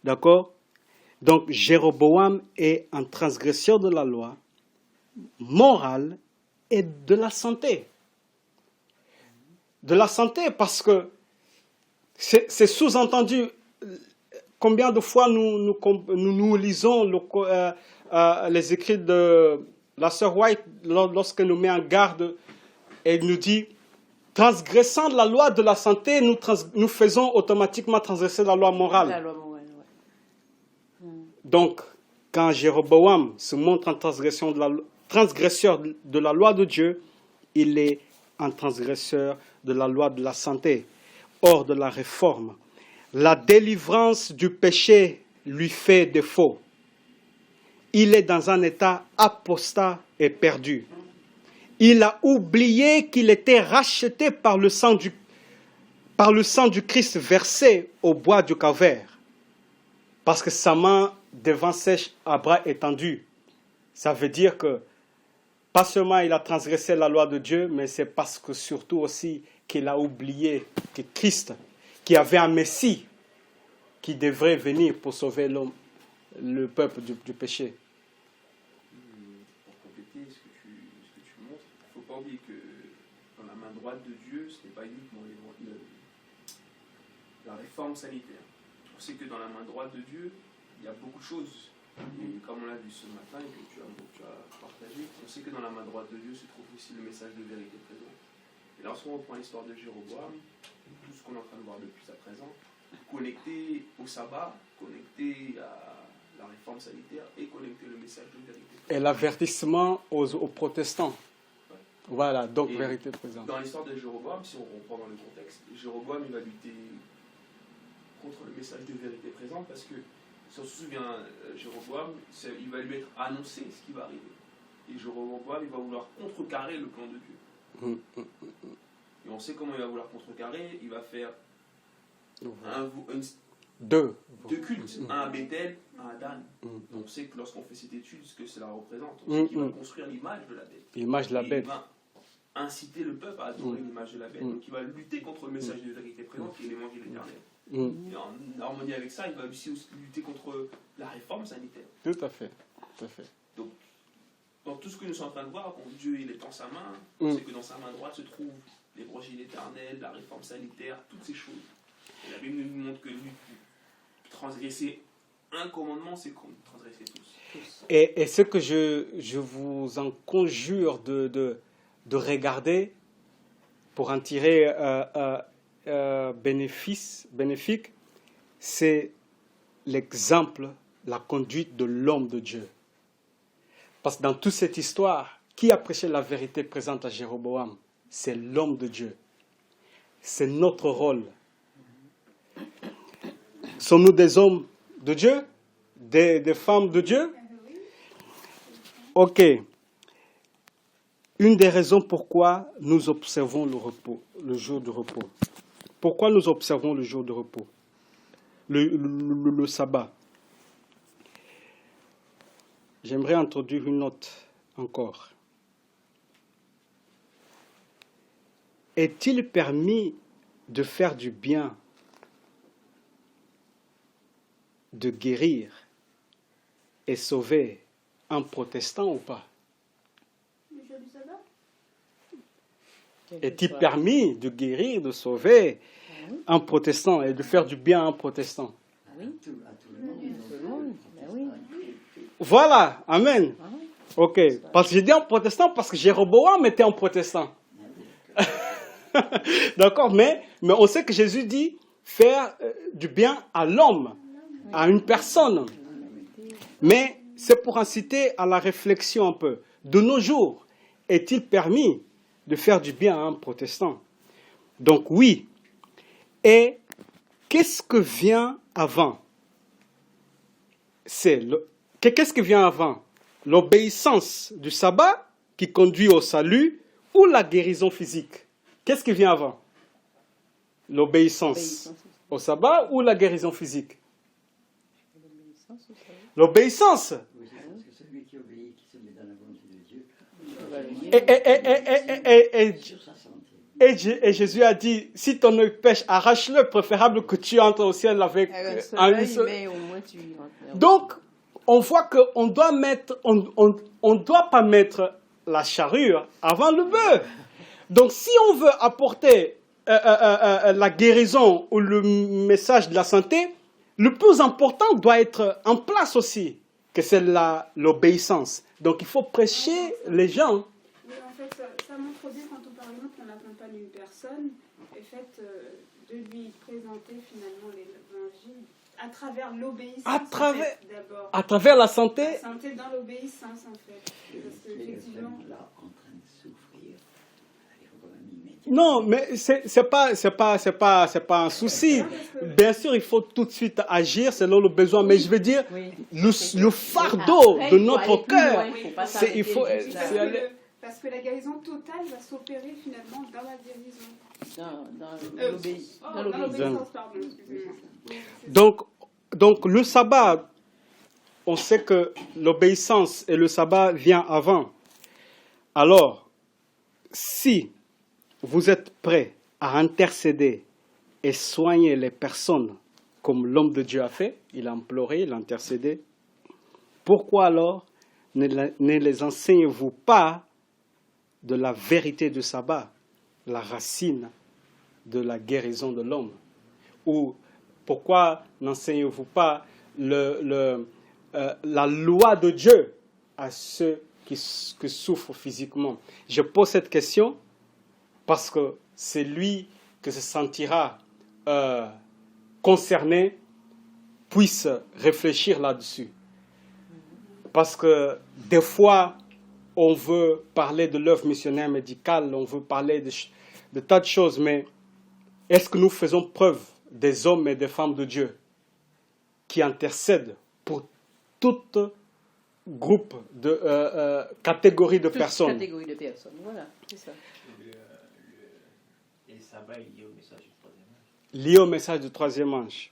S1: D'accord? Donc Jéroboam est un transgresseur de la loi morale et de la santé. De la santé parce que c'est sous-entendu. Combien de fois nous lisons les écrits de la sœur White lorsqu'elle nous met en garde et nous dit transgressant la loi de la santé, nous faisons automatiquement transgresser la loi morale.
S2: La loi morale, ouais.
S1: Donc, quand Jéroboam se montre un transgresseur de la loi de Dieu, il est un transgresseur de la loi de la santé, hors de la réforme. La délivrance du péché lui fait défaut. Il est dans un état apostat et perdu. Il a oublié qu'il était racheté par le sang du Christ versé au bois du Calvaire. Parce que sa main devant sèche à bras étendus. Ça veut dire que pas seulement il a transgressé la loi de Dieu, mais c'est parce que surtout aussi qu'il a oublié que Christ, qui avait un Messie, qui devrait venir pour sauver l'homme, le peuple du péché.
S6: Pour compléter ce que tu montres, il ne faut pas oublier que dans la main droite de Dieu, ce n'est pas uniquement la réforme sanitaire. On sait que dans la main droite de Dieu, il y a beaucoup de choses. Et comme on l'a vu ce matin et que tu as partagé, on sait que dans la main droite de Dieu se trouve aussi le message de vérité présent. Et lorsqu'on reprend l'histoire de Jéroboam, tout ce qu'on est en train de voir depuis à présent, connecté au sabbat, connecté à la réforme sanitaire et connecté le message de vérité présent.
S1: Et l'avertissement aux protestants.
S6: Ouais.
S1: Voilà, donc
S6: Et
S1: vérité présente.
S6: dans l'histoire de Jéroboam, si on reprend dans le contexte, Jéroboam il va lutter contre le message de vérité présente parce que, si on se souvient, Jéroboam, il va lui être annoncé ce qui va arriver. Et Jéroboam, il va vouloir contrecarrer le plan de Dieu. Et on sait comment il va vouloir contrecarrer. Il va faire deux cultes, un à Bethel, un à Dan. On sait que lorsqu'on fait cette étude, ce que cela représente, on sait qu'il va construire l'image de la bête.
S1: L'image de la bête.
S6: Il va inciter le peuple à adorer l'image de la bête. Donc il va lutter contre le message de vérité présente qui est l'évangile éternel. Et en harmonie avec ça, il va aussi lutter contre la réforme sanitaire.
S1: Tout à fait. Tout à fait.
S6: Donc, dans tout ce que nous sommes en train de voir, quand Dieu il est dans sa main, c'est que dans sa main droite se trouve l'évangile éternel, la réforme sanitaire, toutes ces choses. Et la Bible nous montre que transgresser un commandement, c'est comme transgresser tous.
S1: Et ce que je vous en conjure de regarder pour en tirer bénéfique, c'est l'exemple, la conduite de l'homme de Dieu. Parce que dans toute cette histoire, qui a prêché la vérité présente à Jéroboam? C'est l'homme de Dieu. C'est notre rôle. Sommes-nous des hommes de Dieu? Des femmes de Dieu? Ok. Une des raisons pourquoi nous observons le repos, le jour de repos. Pourquoi nous observons le jour de repos? Le sabbat. J'aimerais introduire une note encore. Est-il permis de faire du bien, de guérir et sauver un protestant ou pas?
S3: Le jour du sabbat?
S1: Est-il permis de guérir, de sauver un protestant et de faire du bien à un protestant?
S5: Oui.
S4: À tout le monde.
S5: Oui.
S1: Voilà, amen. Ok, parce que j'ai dit un protestant parce que Jéroboam était un protestant. D'accord, mais on sait que Jésus dit faire du bien à l'homme, à une personne. Mais c'est pour inciter à la réflexion un peu. De nos jours, est-il permis de faire du bien à un protestant? Donc oui. Et qu'est-ce que vient avant? Qu'est-ce qui vient avant? L'obéissance du sabbat qui conduit au salut ou la guérison physique? Qu'est-ce qui vient avant? L'obéissance au sabbat ou la guérison physique? L'obéissance.
S4: Oui, parce que celui qui obéit, qui se met dans la volonté de Dieu, sur sa santé.
S1: Et Jésus a dit, si ton œil pêche, arrache-le, préférable que tu entres au ciel avec un seul. Donc, on voit qu'on doit on doit pas mettre la charrue avant le bœuf. Donc, si on veut apporter la guérison ou le message de la santé, le plus important doit être en place aussi, que c'est l'obéissance. Donc, il faut prêcher les gens.
S3: Oui, en fait, ça montre bien quand on par exemple on accompagne une personne, le fait de lui présenter finalement l'évangile à travers l'obéissance.
S1: À travers la santé.
S3: La santé dans l'obéissance en fait. Parce
S4: Et le
S3: qu'effectivement.
S4: là en train de souffrir, il faut quand même y mettre
S1: Non, mais c'est pas un souci. Bien sûr, il faut tout de suite agir selon le besoin, mais je veux dire,
S5: Oui.
S1: le fardeau
S5: Après,
S1: de
S5: il faut
S1: notre
S5: aller plus
S1: cœur,
S5: loin, il faut pas
S1: c'est, il faut,
S5: s'arrêter juste
S1: c'est
S5: là.
S1: aller-
S3: Parce que la guérison totale va s'opérer finalement dans la guérison.
S5: Dans l'obéissance.
S3: Dans l'obéissance, pardon, excusez-moi. Oui, c'est
S1: donc le sabbat, on sait que l'obéissance et le sabbat viennent avant. Alors, si vous êtes prêts à intercéder et soigner les personnes comme l'homme de Dieu a fait, il a imploré, il a intercédé, pourquoi alors ne les enseignez-vous pas de la vérité du sabbat, la racine de la guérison de l'homme? Ou pourquoi n'enseignez-vous pas la loi de Dieu à ceux qui souffrent physiquement? Je pose cette question parce que c'est lui qui se sentira concerné puisse réfléchir là-dessus. Parce que des fois, on veut parler de l'œuvre missionnaire médicale, on veut parler de tas de choses, mais est-ce que nous faisons preuve des hommes et des femmes de Dieu qui intercèdent pour toute groupe de catégorie de
S5: Toute
S1: personnes?
S5: catégorie de personnes, voilà, c'est ça.
S7: Et ça va lié au message du troisième âge.
S1: Lié au message du troisième âge.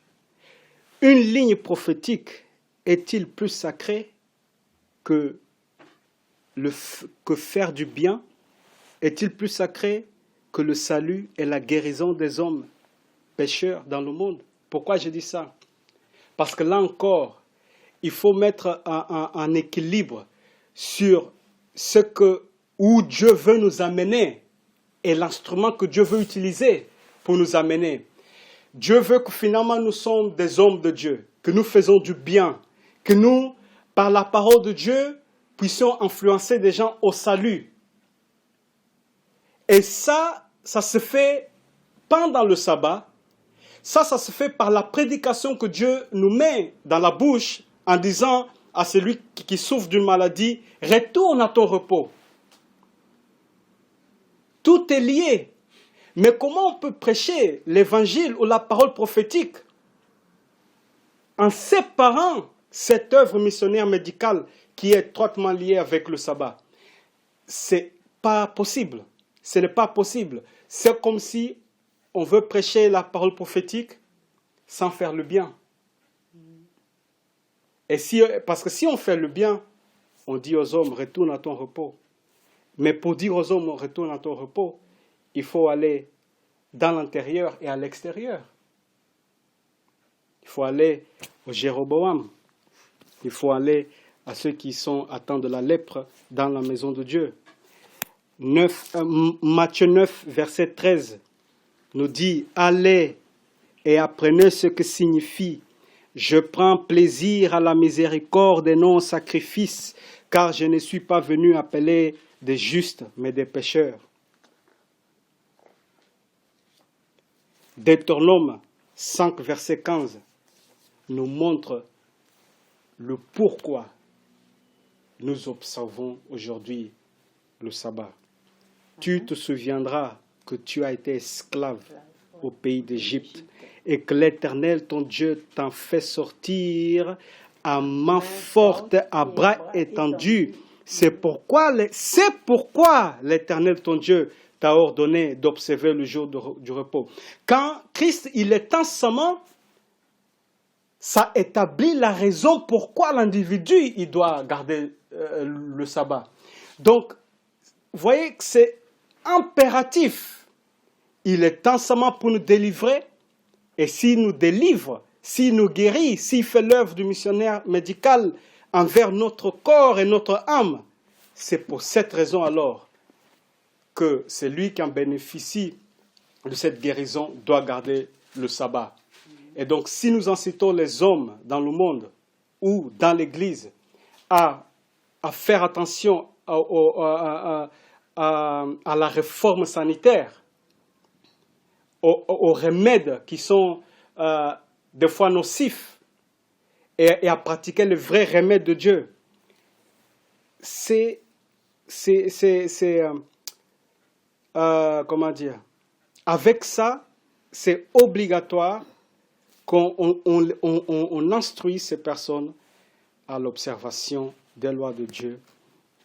S1: Une ligne prophétique est-il plus sacrée que faire du bien? Est-il plus sacré que le salut et la guérison des hommes pécheurs dans le monde? Pourquoi je dis ça? Parce que là encore, il faut mettre un équilibre sur où Dieu veut nous amener et l'instrument que Dieu veut utiliser pour nous amener. Dieu veut que finalement nous sommes des hommes de Dieu, que nous faisons du bien, que nous, par la parole de Dieu, puissions influencer des gens au salut. Et ça se fait pendant le sabbat. Ça se fait par la prédication que Dieu nous met dans la bouche en disant à celui qui souffre d'une maladie, retourne à ton repos. Tout est lié. Mais comment on peut prêcher l'évangile ou la parole prophétique en séparant cette œuvre missionnaire médicale qui est étroitement liée avec le sabbat? C'est pas possible. Ce n'est pas possible. C'est comme si on veut prêcher la parole prophétique sans faire le bien. Parce que si on fait le bien, on dit aux hommes, retourne à ton repos. Mais pour dire aux hommes, retourne à ton repos, il faut aller dans l'intérieur et à l'extérieur. Il faut aller au Jéroboam. Il faut aller à ceux qui sont atteints de la lèpre dans la maison de Dieu. Matthieu 9, verset 13 nous dit, allez et apprenez ce que signifie je prends plaisir à la miséricorde et non au sacrifice, car je ne suis pas venu appeler des justes, mais des pécheurs. Deutéronome 5, verset 15 nous montre le pourquoi nous observons aujourd'hui le sabbat. Tu te souviendras que tu as été esclave au pays d'Égypte et que l'Éternel, ton Dieu, t'en fait sortir à main forte, à bras étendus. C'est pourquoi l'Éternel, ton Dieu, t'a ordonné d'observer le jour du repos. Quand Christ, il est ensemble, ça établit la raison pourquoi l'individu, il doit garder le sabbat. Donc, vous voyez que c'est impératif. Il est ensemble pour nous délivrer. Et s'il nous délivre, s'il nous guérit, s'il fait l'œuvre du missionnaire médical envers notre corps et notre âme, c'est pour cette raison alors que celui qui en bénéficie de cette guérison doit garder le sabbat. Et donc, si nous incitons les hommes dans le monde ou dans l'Église à faire attention à la réforme sanitaire, aux remèdes qui sont des fois nocifs et à pratiquer le vrai remède de Dieu, avec ça, c'est obligatoire qu'on instruit ces personnes à l'observation des lois de Dieu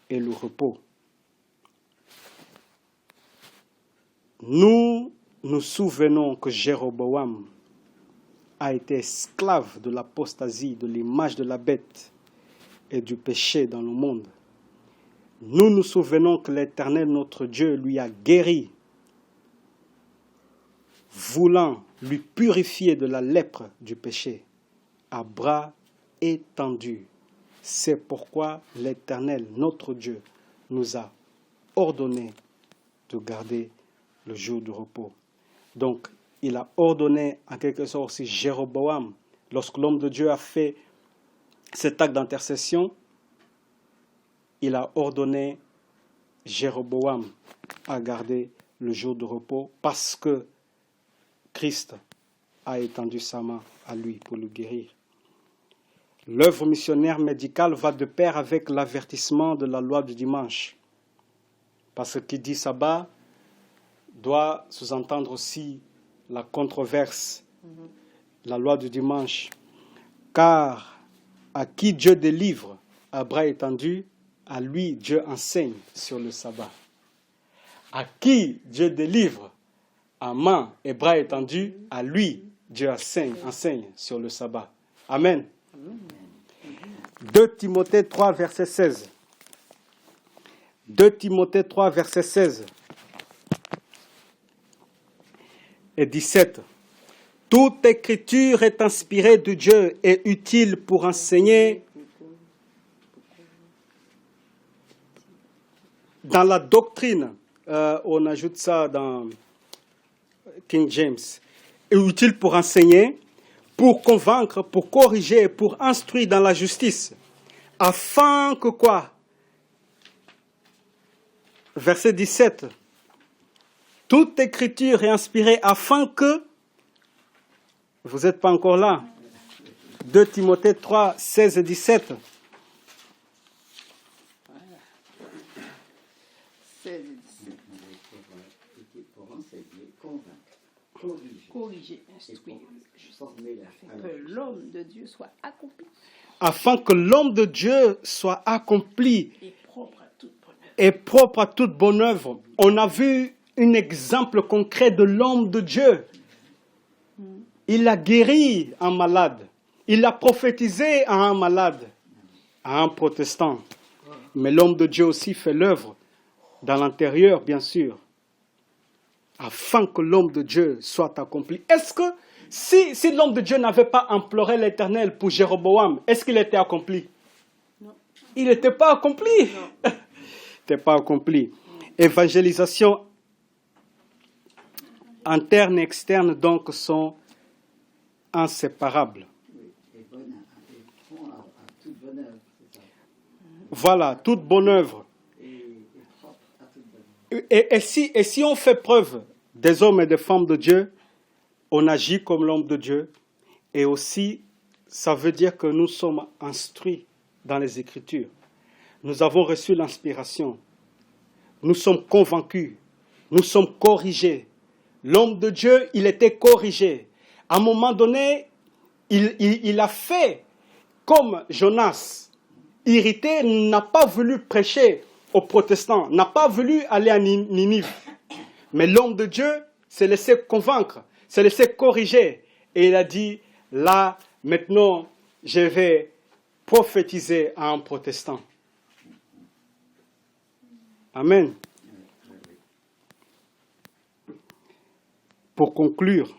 S1: et le repos. Nous nous souvenons que Jéroboam a été esclave de l'apostasie, de l'image de la bête et du péché dans le monde. Nous nous souvenons que l'Éternel, notre Dieu, lui a guéri, voulant lui purifier de la lèpre du péché, à bras étendus. C'est pourquoi l'Éternel, notre Dieu, nous a ordonné de garder le jour du repos. Donc, il a ordonné en quelque sorte aussi Jéroboam, lorsque l'homme de Dieu a fait cet acte d'intercession, il a ordonné Jéroboam à garder le jour de repos parce que Christ a étendu sa main à lui pour le guérir. L'œuvre missionnaire médicale va de pair avec l'avertissement de la loi du dimanche. Parce que qui dit sabbat doit sous-entendre aussi la controverse, la loi du dimanche. Car à qui Dieu délivre à bras étendus, à lui Dieu enseigne sur le sabbat. À qui Dieu délivre à main et bras étendus, à lui Dieu enseigne sur le sabbat. Amen. 2 Timothée 3, verset 16. 2 Timothée 3, verset 16 et 17. Toute écriture est inspirée de Dieu et utile pour enseigner dans la doctrine. On ajoute ça dans King James. Et utile pour enseigner, pour convaincre, pour corriger, pour instruire dans la justice, afin que quoi? Verset 17. Toute écriture est inspirée afin que... Vous n'êtes pas encore là. 2 Timothée 3, 16 et 17.
S2: Voilà. 16 et 17.
S4: Pour enseigner, convaincre,
S2: Corriger, instruire,
S4: former
S2: afin que l'homme de Dieu soit accompli
S1: Afin que l'homme de Dieu soit accompli
S2: et propre à toute bonne œuvre.
S1: et propre à toute bonne œuvre. On a vu un exemple concret de l'homme de Dieu. Il a guéri un malade. Il a prophétisé à un malade, à un protestant. Mais l'homme de Dieu aussi fait l'œuvre dans l'intérieur, bien sûr, afin que l'homme de Dieu soit accompli. Est-ce que si l'homme de Dieu n'avait pas imploré l'Éternel pour Jéroboam, est-ce qu'il était accompli?
S2: Non.
S1: Il n'était pas accompli. Il n'était pas accompli. Évangélisation interne et externe, donc, sont inséparables.
S4: et font à toute bonne œuvre, c'est ça.
S1: Voilà, toute bonne œuvre.
S4: Et propre à toute bonne œuvre.
S1: Et si on fait preuve des hommes et des femmes de Dieu, on agit comme l'homme de Dieu. Et aussi, ça veut dire que nous sommes instruits dans les Écritures. Nous avons reçu l'inspiration. Nous sommes convaincus. Nous sommes corrigés. L'homme de Dieu, il était corrigé. À un moment donné, il a fait comme Jonas. Irrité, n'a pas voulu prêcher aux protestants, n'a pas voulu aller à Ninive. Mais l'homme de Dieu s'est laissé convaincre, s'est laissé corriger. Et il a dit, là, maintenant, je vais prophétiser à un protestant. Amen. Pour conclure,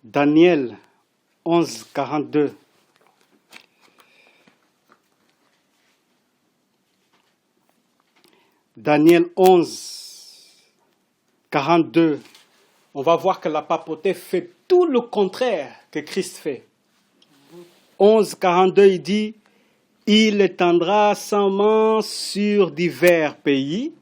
S1: Daniel 11, 42. Daniel 11, 42. On va voir que la papauté fait tout le contraire que Christ fait. 11, 42, il dit, il étendra sa main sur divers pays.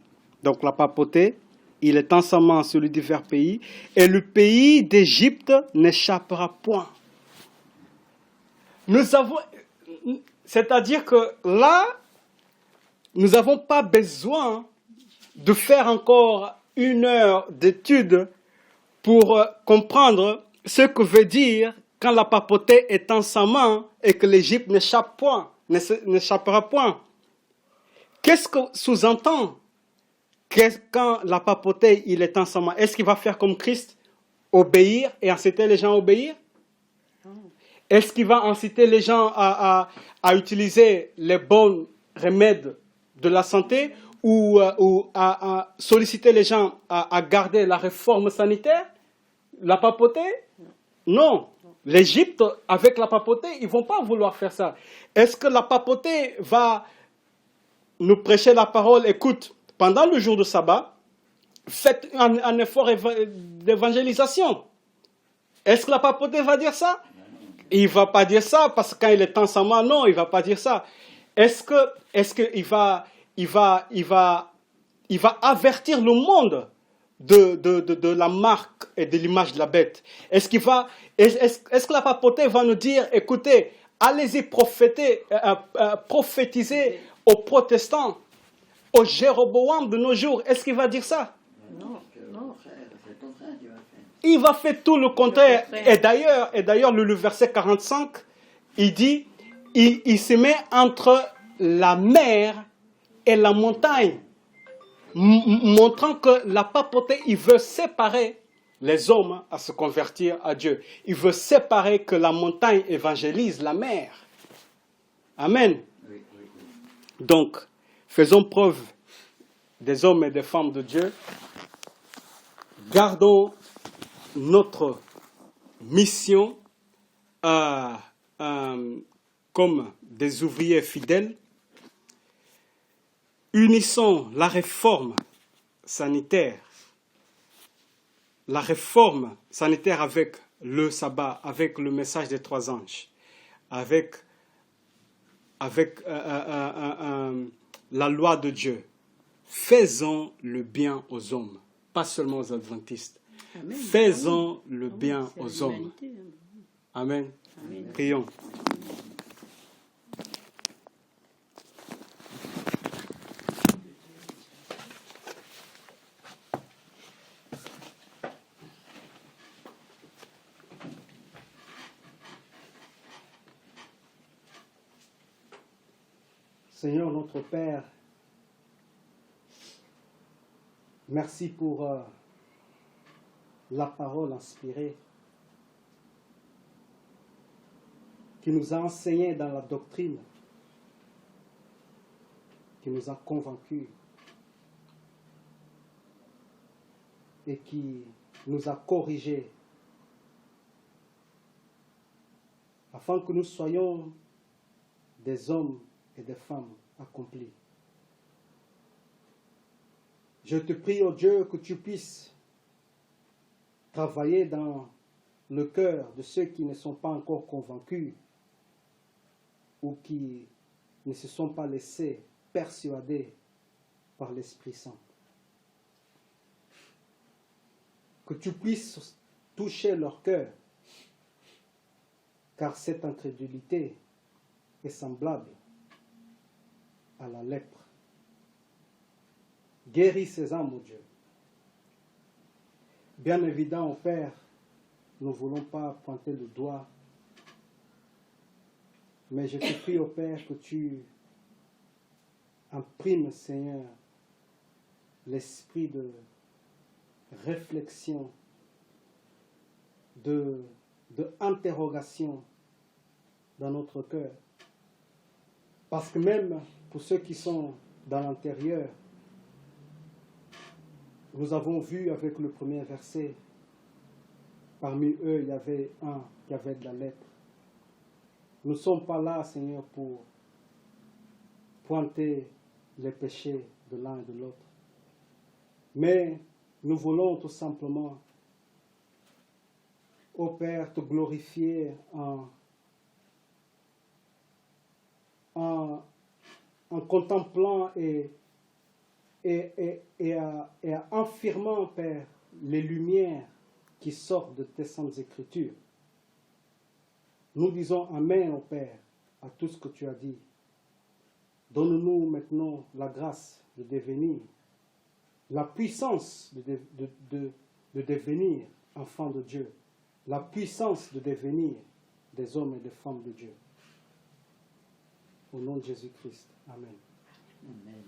S1: Donc la papauté, il étend sa main sur les divers pays, et le pays d'Égypte n'échappera point. C'est-à-dire que là, nous n'avons pas besoin de faire encore 1 heure d'étude pour comprendre ce que veut dire quand la papauté est en sa main et que l'Égypte n'échappera point. Qu'est-ce que sous-entend quand la papauté il est en sa main? Est-ce qu'il va faire comme Christ, obéir et inciter les gens à obéir? Est-ce qu'il va inciter les gens à utiliser les bons remèdes de la santé ou à solliciter les gens à garder la réforme sanitaire? La papauté? Non. L'Égypte, avec la papauté, ils ne vont pas vouloir faire ça. Est-ce que la papauté va nous prêcher la parole? Écoute, pendant le jour de sabbat, faites un effort d'évangélisation. Est-ce que la papauté va dire ça? Il ne va pas dire ça parce que quand il est en sa main, non, il ne va pas dire ça. Est-ce qu'il va avertir le monde de la marque et de l'image de la bête? Est-ce que la papauté va nous dire, écoutez, allez-y prophétiser aux protestants, aux Jéroboam de nos jours? Est-ce qu'il va dire ça?
S4: Non, c'est le contraire qu'il va faire.
S1: Il va faire tout le contraire. Et d'ailleurs, le verset 45, il dit, il se met entre la mer et la montagne, montrant que la papauté, il veut séparer les hommes à se convertir à Dieu. Il veut séparer que la montagne évangélise la mer. Amen.
S4: Oui.
S1: Donc, faisons preuve des hommes et des femmes de Dieu. Gardons notre mission comme des ouvriers fidèles. Unissons la réforme sanitaire avec le sabbat, avec le message des 3 anges, avec la loi de Dieu. Faisons le bien aux hommes, pas seulement aux adventistes.
S2: Amen.
S1: Faisons le
S2: Ah oui,
S1: bien
S2: c'est
S1: aux hommes.
S2: l'humanité.
S1: Amen.
S2: Amen.
S1: Prions. Seigneur notre Père, merci pour la parole inspirée qui nous a enseigné dans la doctrine, qui nous a convaincus et qui nous a corrigés afin que nous soyons des hommes et des femmes accomplis. Je te prie, ô Dieu, que tu puisses travailler dans le cœur de ceux qui ne sont pas encore convaincus ou qui ne se sont pas laissés persuader par l'Esprit Saint. Que tu puisses toucher leur cœur, car cette incrédulité est semblable à la lèpre. Guéris ces âmes, ô Dieu. Bien évidemment, Père, nous ne voulons pas pointer le doigt, mais je te prie, ô Père, que tu imprimes, Seigneur, l'esprit de réflexion, de interrogation dans notre cœur. Parce que même pour ceux qui sont dans l'intérieur, nous avons vu avec le premier verset, parmi eux, il y avait un qui avait de la lèpre. Nous ne sommes pas là, Seigneur, pour pointer les péchés de l'un et de l'autre. Mais nous voulons tout simplement, ô Père, te glorifier en contemplant et affirmant, Père, les lumières qui sortent de tes saintes Écritures. Nous disons Amen, ô Père, à tout ce que tu as dit. Donne-nous maintenant la grâce de devenir, la puissance de devenir enfants de Dieu, la puissance de devenir des hommes et des femmes de Dieu. Au nom de Jésus-Christ. Amen.
S4: Amen.